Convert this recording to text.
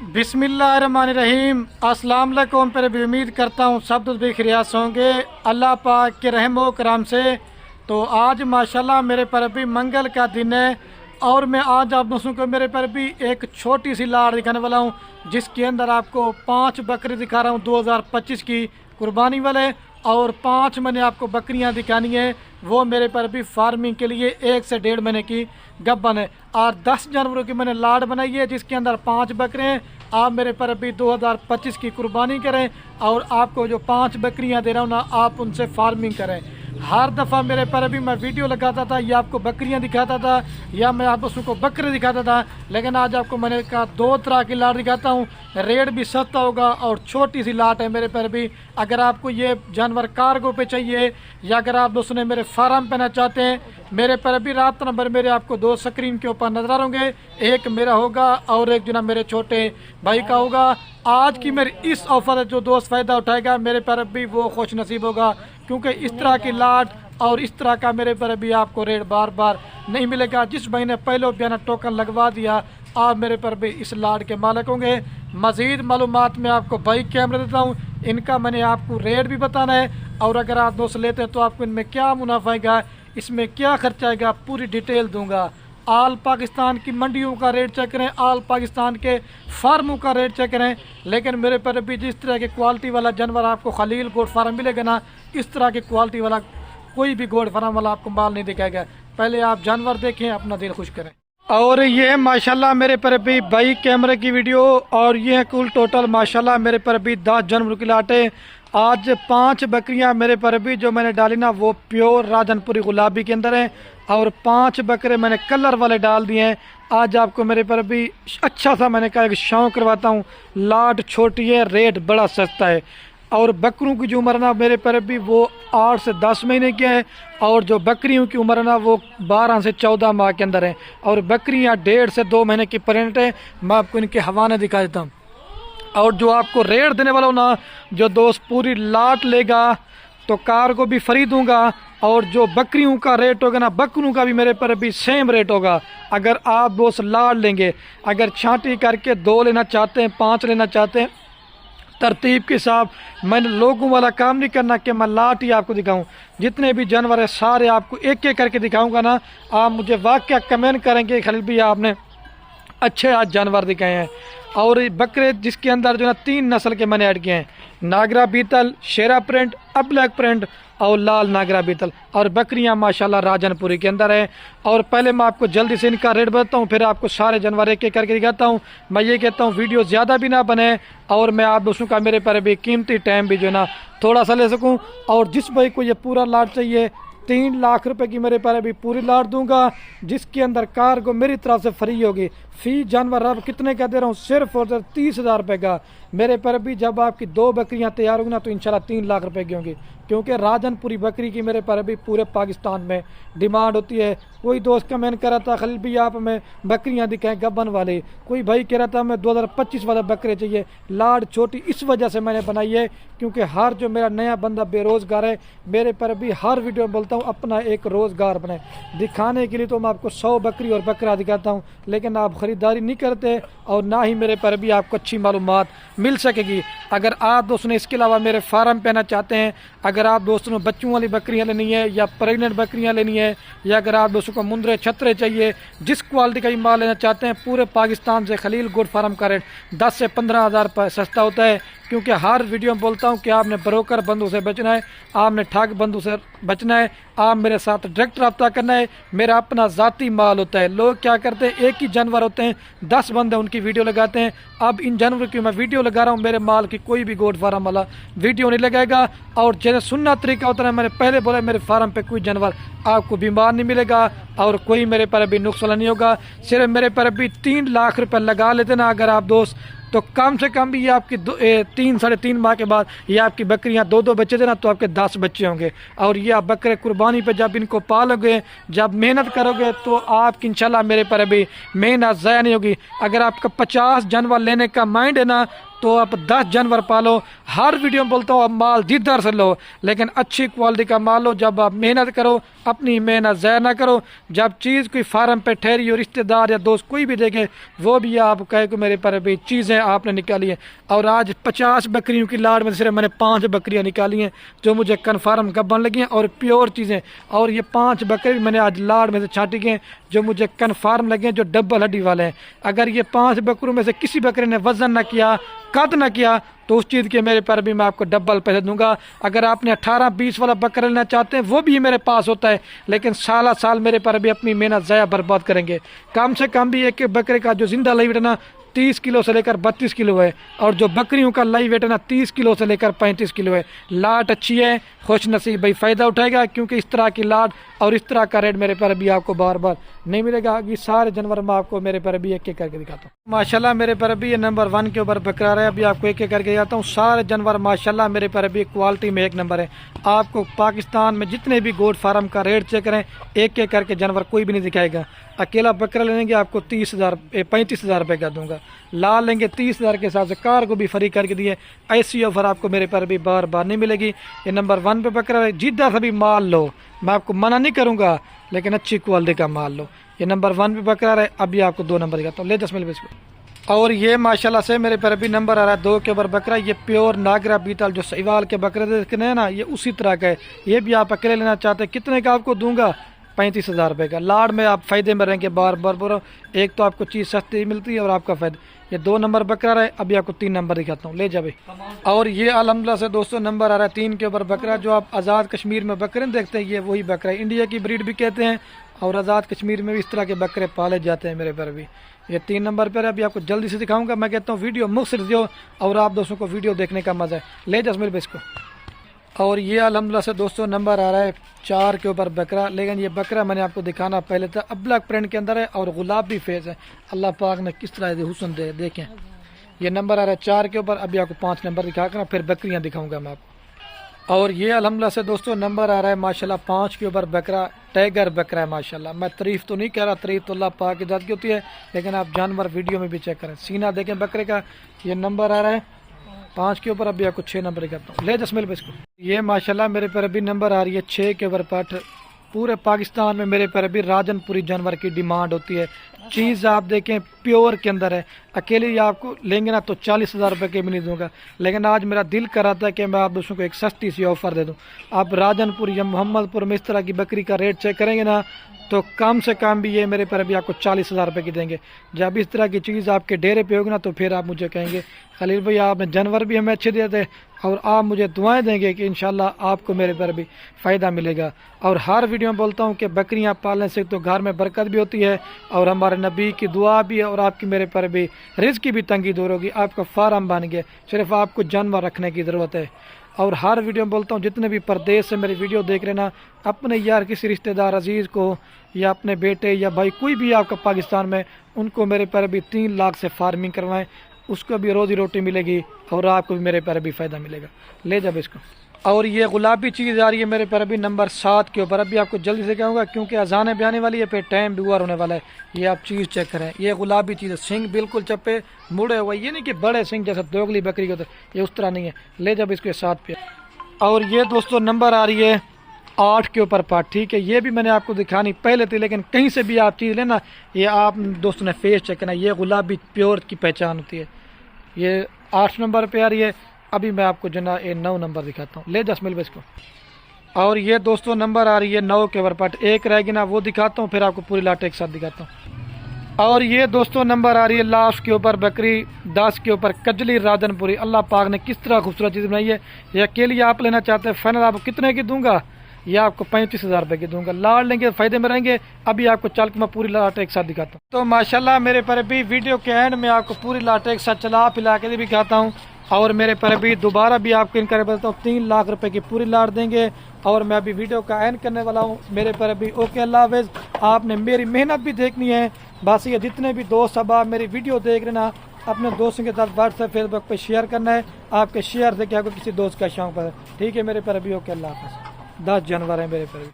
बिस्मिल्लाहिर्रहमानिर्रहीम। अस्सलाम वालेकुम। पर भी उम्मीद करता हूँ सब भी खैरियत होंगे अल्लाह पाक के रहम व करम से। तो आज माशाल्लाह मेरे पर भी मंगल का दिन है और मैं आज आप दोस्तों को मेरे पर भी एक छोटी सी लाड़ दिखाने वाला हूँ, जिसके अंदर आपको 5 बकरे दिखा रहा हूँ 2025 की कुर्बानी वाले, और 5 मैंने आपको बकरियां दिखानी है वो मेरे पर भी फार्मिंग के लिए 1 से 1.5 महीने की गब्बन है। और 10 जानवरों की मैंने लाड़ बनाई है जिसके अंदर 5 बकरे हैं। आप मेरे पर अभी 2025 की कुर्बानी करें और आपको जो 5 बकरियां दे रहा हूँ ना, आप उनसे फार्मिंग करें। हर दफ़ा मेरे पर अभी मैं वीडियो लगाता था या आपको बकरियां दिखाता था या मैं आप उसको बकरे दिखाता था, लेकिन आज आपको मैंने कहा 2 तरह की लाट दिखाता हूँ। रेट भी सस्ता होगा और छोटी सी लाट है मेरे पर भी। अगर आपको ये जानवर कार्गो पे चाहिए या अगर आप दोस्तों ने मेरे फार्म पे ना चाहते हैं, मेरे पर अभी रात नंबर मेरे आपको 2 स्क्रीन के ऊपर नजर आ होंगे। एक मेरा होगा और एक जो ना मेरे छोटे भाई का होगा। आज की मेरी इस ऑफर है, जो दोस्त फ़ायदा उठाएगा मेरे पर भी वो खुश नसीब होगा, क्योंकि इस तरह की लाट और इस तरह का मेरे पर भी आपको रेट बार बार नहीं मिलेगा। जिस भाई ने पहले बयाना टोकन लगवा दिया, आप मेरे पर भी इस लाट के मालिक होंगे। मज़ीद मालूमात मैं आपको बाइक कैमरे देता हूँ, इनका मैंने आपको रेट भी बताना है, और अगर आप दोस्त लेते हैं तो आपको इनमें क्या मुनाफा आएगा, इसमें क्या खर्चा आएगा, पूरी डिटेल दूंगा। आल पाकिस्तान की मंडियों का रेट चेक करें, आल पाकिस्तान के फार्मों का रेट चेक करें, लेकिन मेरे पर भी जिस तरह की क्वालिटी वाला जानवर आपको खलील गोट फार्म मिलेगा ना, इस तरह की क्वालिटी वाला कोई भी गोट फार्म वाला आपको माल नहीं दिखाएगा। पहले आप जानवर देखें, अपना दिल खुश करें। और ये है माशाल्लाह मेरे पर भी बाइक कैमरे की वीडियो, और ये है कुल टोटल माशाल्लाह मेरे पर भी 10 जानवरों की लाटे। आज 5 बकरियां मेरे पर भी जो मैंने डाली ना वो प्योर राजनपुरी गुलाबी के अंदर हैं, और 5 बकरे मैंने कलर वाले डाल दिए हैं। आज आपको मेरे पर भी अच्छा सा मैंने कहा एक शौक करवाता हूँ। लाट छोटी है, रेट बड़ा सस्ता है, और बकरों की जो उम्र ना मेरे पर भी वो 8 से 10 महीने की है, और जो बकरियों की उम्र ना वो 12 से 14 माह के अंदर है, और बकरियां 1.5 से 2 महीने की प्रेग्नेंट है। मैं आपको इनके हवाले दिखा देता हूँ। और जो आपको रेट देने वाला हूँ ना, जो दोस्त पूरी लाट लेगा तो कार को भी फ्री दूंगा, और जो बकरियों का रेट होगा ना, बकरों का भी मेरे पर भी सेम रेट होगा। अगर आप दोस्त लाट लेंगे, अगर छांटी करके 2 लेना चाहते हैं, 5 लेना चाहते हैं, तरतीब के साथ, मैंने लोगों वाला काम नहीं करना कि मैं लाट ही आपको दिखाऊं। जितने भी जानवर है सारे आपको एक एक करके दिखाऊंगा ना, आप मुझे वाकया कमेंट करेंगे खलील भी आपने अच्छे आज जानवर दिखाए हैं। और बकरे जिसके अंदर जो ना 3 नस्ल के मैंने ऐड किए हैं, नागरा बीतल, शेरा प्रिंट, ब्लैक प्रिंट और लाल नागरा बीतल, और बकरियां माशाल्लाह राजनपुरी के अंदर है। और पहले मैं आपको जल्दी से इनका रेट बताता हूँ, फिर आपको सारे जानवर एक एक करके दिखाता हूँ। मैं ये कहता हूँ वीडियो ज़्यादा भी ना बने, और मैं आप दोस्तों का मेरे पर भी कीमती टाइम भी जो ना थोड़ा सा ले सकूँ। और जिस भाई को ये पूरा लाट चाहिए, 3 लाख रुपए की मेरे पर अभी पूरी लाट दूंगा, जिसके अंदर कार को मेरी तरफ से फ्री होगी। फी जानवर अब कितने का दे रहा हूँ, सिर्फ और सिर्फ 30,000 रुपये का। मेरे पर भी जब आपकी 2 बकरियां तैयार होंगी ना तो इंशाल्लाह 3 लाख रुपए की होंगी, क्योंकि राजनपुरी बकरी की मेरे पर भी पूरे पाकिस्तान में डिमांड होती है। कोई दोस्त कमेंट कर रहा था खलील भी आप हमें बकरियां दिखाएं गबन वाले, कोई भाई कह रहा था हमें 2025 वाला बकरे चाहिए। लाड छोटी इस वजह से मैंने बनाई है क्योंकि हर जो मेरा नया बंदा बेरोज़गार है, मेरे पर भी हर वीडियो में बोलता हूँ अपना एक रोज़गार बने। दिखाने के लिए तो मैं आपको 100 बकरी और बकरा दिखाता हूँ, लेकिन आप ख़रीदारी नहीं करते और ना ही मेरे पर भी आपको अच्छी मालूमात मिल सकेगी। अगर आप दोस्तों ने इसके अलावा मेरे फार्म पे आना चाहते हैं, अगर आप दोस्तों ने बच्चों वाली बकरियां लेनी है या प्रेग्नेंट बकरियां लेनी है, या अगर आप दोस्तों को मुंदरे छतरे चाहिए, जिस क्वालिटी का भी माल लेना चाहते हैं, पूरे पाकिस्तान से खलील गोट फार्म का रेट 10 से 15,000 रुपये सस्ता होता है। क्योंकि हर वीडियो में बोलता हूँ कि आपने ब्रोकर बंधु से बचना है, आपने ठग बंधु से बचना है, आप मेरे साथ डायरेक्ट रब्ता करना है। मेरा अपना ज़ाती माल होता है। लोग क्या करते हैं, एक ही जानवर होते हैं, 10 बंदे उनकी वीडियो लगाते हैं। अब इन जानवर की मैं वीडियो लगा रहा हूँ, मेरे माल की कोई भी गोट फार्म वाला वीडियो नहीं लगाएगा। और जैसे सुनना तरीका होता है, मैंने पहले बोला मेरे फार्म पे कोई जानवर आपको बीमार नहीं मिलेगा और कोई मेरे पर अभी नुकसान नहीं होगा। सिर्फ मेरे पर अभी 3 लाख रुपये लगा लेते ना अगर आप दोस्त, तो कम से कम भी ये आपकी 3 साढ़े 3 माह के बाद ये आपकी बकरियां 2-2 बच्चे देना तो आपके 10 बच्चे होंगे। और ये आप बकरे कुर्बानी पे जब इनको पालोगे, जब मेहनत करोगे, तो आपकी इंशाल्लाह मेरे पर अभी मेहनत ज़ाया नहीं होगी। अगर आपका 50 जानवर लेने का माइंड है ना, तो आप 10 जानवर पालो। हर वीडियो में बोलता हूँ आप माल जिधर से लो, लेकिन अच्छी क्वालिटी का माल लो। जब आप मेहनत करो, अपनी मेहनत ज़ाया ना करो। जब चीज़ कोई फार्म पे ठहरी हो, रिश्तेदार या दोस्त कोई भी देखे, वो भी आप कहे कि मेरे पर भी चीज़ें आपने निकाली हैं। और आज 50 बकरियों की लाड़ में सिर्फ मैंने 5 बकरियां निकाली हैं जो मुझे कन्फर्म गब्बन लगी हैं और प्योर चीज़ें। और ये 5 बकरी मैंने आज लाड़ में से छाटी गए जो मुझे कन्फर्म लगे हैं, जो डबल हड्डी वाले हैं। अगर ये 5 बकरों में से किसी बकरे ने वजन न किया, कद न किया, तो उस चीज़ के मेरे पर भी मैं आपको डबल पैसे दूंगा। अगर आपने 18-20 वाला बकरा लेना चाहते हैं, वो भी मेरे पास होता है, लेकिन साल साल मेरे पर भी अपनी मेहनत ज़ाया बर्बाद करेंगे। कम से कम भी एक बकरे का जो जिंदा लाइव है ना 30 किलो से लेकर 32 किलो है, और जो बकरियों का लाइव वेट है ना 30 किलो से लेकर 35 किलो है। लाट अच्छी है, खुश नसीब भाई फ़ायदा उठाएगा, क्योंकि इस तरह की लाट और इस तरह का रेट मेरे पर भी आपको बार बार नहीं मिलेगा। ये सारे जानवर मैं आपको मेरे पर भी एक एक करके दिखाता हूँ। माशाल्लाह मेरे पर भी ये नंबर 1 के ऊपर बकरा रहा है। अभी आपको एक एक करके दिखाता हूँ। सारे जानवर माशाल्लाह मेरे पर भी क्वालिटी में 1 नंबर है। आपको पाकिस्तान में जितने भी गोट फार्म का रेट चेक करें, एक एक करके जानवर कोई भी नहीं दिखाएगा। अकेला बकरा लेंगे आपको 35,000 रुपये का दूंगा। लाल लेंगे 30,000 के हिसाब से कार को भी फ्री करके दिए। ऐसी ऑफर आपको मेरे पर भी बार बार नहीं मिलेगी। ये नंबर 1 पे बकरा है। जिधर से भी माल लो, मैं आपको मना नहीं करूंगा, लेकिन अच्छी क्वालिटी का माल लो। ये नंबर 1 पे बकरा है। अभी आपको 2 नंबर दिखाता हूँ। ले 10 मिनट इसको। और ये माशाल्लाह से मेरे पर भी नंबर आ रहा है 2 के ऊपर बकरा। ये प्योर नागरा बीटल जो सहीवाल के बकरे देखने हैं ना, ये उसी तरह का है। ये भी आप अकेले लेना चाहते हैं, कितने का आपको दूंगा? 35,000 रुपये का। लाड़ में आप फ़ायदे में रहेंगे बार बार बोलो। एक तो आपको चीज़ सस्ती मिलती है और आपका फ़ायदा। ये 2 नंबर बकरा रहा है। अभी आपको 3 नंबर दिखाता हूँ। ले जा भाई। और ये अल्हम्दुलिल्लाह से दोस्तों नंबर आ रहा है 3 के ऊपर बकरा। जो आप आज़ाद कश्मीर में बकरे देखते हैं, ये वही बकरा है। इंडिया की ब्रीड भी कहते हैं, और आज़ाद कश्मीर में भी इस तरह के बकरे पाले जाते हैं मेरे पर भी। ये 3 नंबर पर है। अभी आपको जल्दी से दिखाऊंगा। मैं कहता हूँ वीडियो मुख्तसर दो, और आप दोस्तों को वीडियो देखने का मज़ा है। ले जा मेरे इसको। और ये अल्हम्दुलिल्लाह से दोस्तों नंबर आ रहा है 4 के ऊपर बकरा। लेकिन ये बकरा मैंने आपको दिखाना पहले था। अब्लक प्रिंट के अंदर है और गुलाबी फेस है। अल्लाह पाक ने किस तरह हुस्न दे, देखें। ये नंबर आ रहा है 4 के ऊपर। अभी आपको 5 नंबर दिखा कर फिर बकरियां दिखाऊंगा मैं आपको। और ये अल्हम्दुलिल्लाह से दोस्तों नंबर आ रहा है माशाल्लाह 5 के ऊपर बकरा। टाइगर बकरा है माशाल्लाह। मैं तारीफ तो नहीं कह रहा, तारीफ तो अल्लाह पाक की ज़ात की होती है, लेकिन आप जानवर वीडियो में भी चेक करें। सीना देखें बकरे का। ये नंबर आ रहा है 5 के ऊपर। अभी आपको 6 नंबर दिखाता हूँ। ले 10 मिनट इसको। ये माशाल्लाह मेरे पर अभी नंबर आ रही है 6 के ऊपर पठ। पूरे पाकिस्तान में मेरे पर अभी राजनपुरी जानवर की डिमांड होती है। चीज़ आप देखें प्योर के अंदर है। अकेले ही आपको लेंगे ना तो 40,000 रुपये के भी नहीं दूंगा, लेकिन आज मेरा दिल कर रहा था कि मैं आप दोस्तों को एक सस्ती सी ऑफ़र दे दूं। आप राजनपुर या मोहम्मदपुर में इस तरह की बकरी का रेट चेक करेंगे ना, तो कम से कम भी ये मेरे पर अभी आपको 40,000 रुपये की देंगे। जब इस तरह की चीज़ आपके डेरे पे होगी ना, तो फिर आप मुझे कहेंगे खलील भाई आपने जानवर भी हमें अच्छे दिए थे, और आप मुझे दुआएं देंगे कि इंशाल्लाह आपको मेरे पर भी फ़ायदा मिलेगा। और हर वीडियो में बोलता हूँ कि बकरियाँ पालने से तो घर में बरकत भी होती है, और हमारे नबी की दुआ भी है, और आपकी मेरे पर भी रिज़्क़ की भी तंगी दूर होगी। आपका फार्म बन गया, सिर्फ आपको जानवर रखने की ज़रूरत है। और हर वीडियो में बोलता हूँ जितने भी परदेश से मेरी वीडियो देख रहे ना, अपने यार किसी रिश्तेदार अजीज़ को या अपने बेटे या भाई कोई भी आपका पाकिस्तान में, उनको मेरे पर भी 3 लाख से फार्मिंग करवाएं। उसको भी रोज़ी रोटी मिलेगी और आपको भी मेरे पर भी फ़ायदा मिलेगा। ले जब इसको। और ये गुलाबी चीज़ आ रही है मेरे पर अभी नंबर 7 के ऊपर। अभी आपको जल्दी से कहूँगा क्योंकि अजानें भी आने वाली है, फिर टाइम भी हुआ होने वाला है। ये आप चीज़ चेक करें। ये गुलाबी चीज़ है, सिंग बिल्कुल चप्पे मुड़े हुए। ये नहीं कि बड़े सिंग जैसे दोगली बकरी के होते, ये उस तरह नहीं है। ले जब इसके 7 पे। और ये दोस्तों नंबर आ रही है 8 के ऊपर पार्ट। ठीक है, ये भी मैंने आपको दिखानी पहले थी, लेकिन कहीं से भी आप चीज़ लेना, ये आप दोस्तों ने फेस चेक करना। ये गुलाबी प्योर की पहचान होती है। ये 8 नंबर पे आ रही है। अभी मैं आपको जो ना ये 9 नंबर दिखाता हूँ। ले 10 मिल इसको। और ये दोस्तों नंबर आ रही है 9 के ऊपर पार्ट। एक रहेगी ना, वो दिखाता हूँ, फिर आपको पूरी लाट एक साथ दिखाता हूँ। और ये दोस्तों नंबर आ रही है लास्ट के ऊपर बकरी 10 के ऊपर कजली राजनपुरी। अल्लाह पाक ने किस तरह खूबसूरत चीज़ बनाई है। ये अकेली आप लेना चाहते हैं, फाइनल आपको कितने की दूंगा? ये आपको 35,000 रुपये की दूंगा। लाड़ लेंगे फ़ायदे में रहेंगे। अभी आपको चल के मैं पूरी लाट एक साथ दिखाता हूँ। तो माशाल्लाह मेरे पर भी वीडियो के एंड में आपको पूरी लाट एक साथ चला पिला के भी दिखाता हूँ। और मेरे पर अभी दोबारा भी आपको इनका बताता हूँ 3 लाख रुपए की पूरी लाट देंगे। और मैं अभी वीडियो का एंड करने वाला हूँ। मेरे पर अभी ओके, अल्लाह हाफ़िज़। आपने मेरी मेहनत भी देखनी है। बस ये जितने भी दोस्त अब आप मेरी वीडियो देख रहे ना, अपने दोस्तों के साथ व्हाट्सएप फेसबुक पे शेयर करना है। आपके शेयर से क्या किसी दोस्त का शौक है। ठीक है, मेरे पर अभी ओके, अल्लाह हाफ़िज़। 10 जानवर हैं मेरे पर।